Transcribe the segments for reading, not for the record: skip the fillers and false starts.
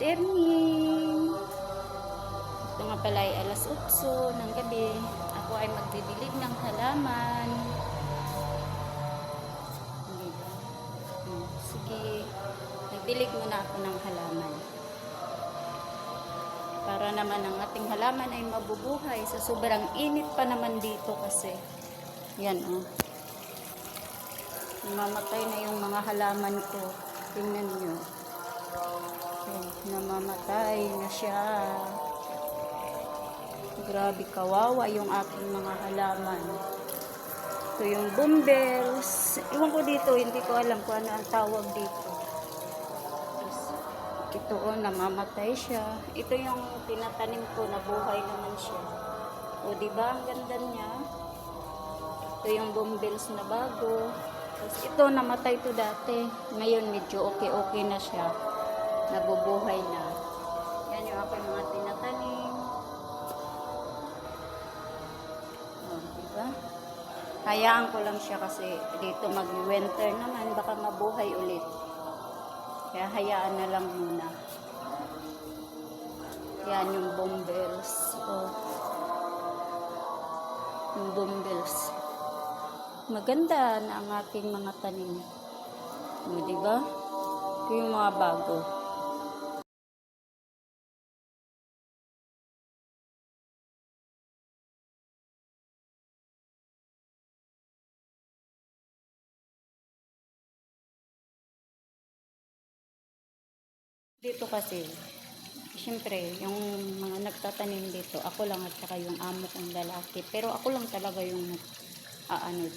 Good evening! Ito nga pala ay alas 8 ng gabi. Ako ay magdidilig ng halaman. Sige, nagdilig muna ako ng halaman. Para naman ang ating halaman ay mabubuhay sa sobrang init pa naman dito kasi. Yan oh. Namamatay na yung mga halaman ko. Tingnan nyo. Namamatay na siya. Grabe kawawa yung aking mga halaman. Ito yung bumbles. Iwan ko dito, hindi ko alam kung ano ang tawag dito. Ito oh, namamatay siya. Ito yung tinatanim ko, nabuhay naman siya. O diba, ang ganda niya. Ito yung bumbles na bago. Tapos ito, namatay to dati. Ngayon medyo okay na siya. Nabubuhay na. Yan yung aking mga tinatanim. O, diba? Hayaan ko lang siya kasi dito mag-winter naman. Baka mabuhay ulit. Kaya hayaan na lang muna. Yan yung bumbles. O, yung bumbles. Maganda na ang aking mga tanim. O, diba? Ito yung mga bago. Dito kasi, syempre, yung mga nagtatanim dito, ako lang at saka yung amo kong lalaki. Pero ako lang talaga yung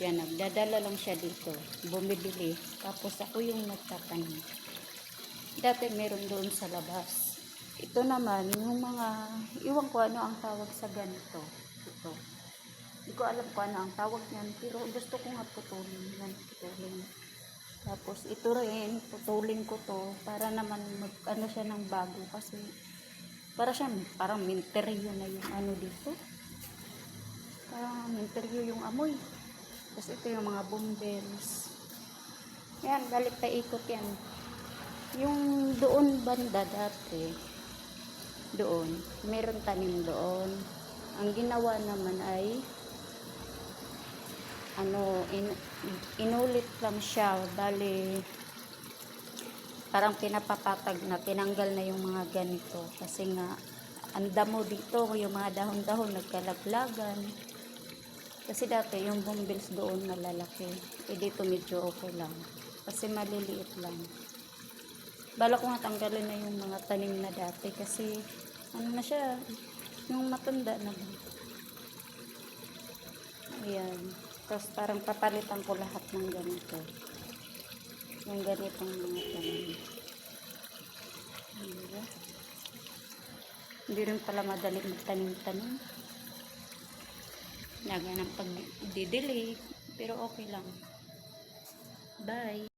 dyan, nagdadala lang siya dito, bumibili. Tapos ako yung nagtatanim. Dati meron doon sa labas. Ito naman, yung mga, iwan ko ano ang tawag sa ganito. Ito. Hindi ko alam kung ano ang tawag niyan, pero gusto ko nga putulin. Yan, putulin. Tapos ito rin, putulin ko to para naman ano siya ng bago kasi para siya parang minteryo na yung ano dito. Parang minteryo yung amoy. Tapos ito yung mga bumbles. Yan, balik pa ikot yan. Yung doon banda dati, doon, meron tanim doon. Ang ginawa naman ay inulit lang siya, bali parang pinapapatag na, tinanggal na yung mga ganito kasi nga ang damo dito, yung mga dahon-dahon nagkalaglagan kasi dati yung bumbles doon malalaki, dito medyo okay lang kasi maliliit lang. Bala ko nga tanggalin na yung mga tanim na dati kasi ano na siya, yung matanda na ba. Ayan. Tapos parang papalitan ko lahat ng ganito. Yung ganitong mga tanim. Hindi rin pala madali magtanim-tanim. Naga ng pagdidilig. Pero okay lang. Bye!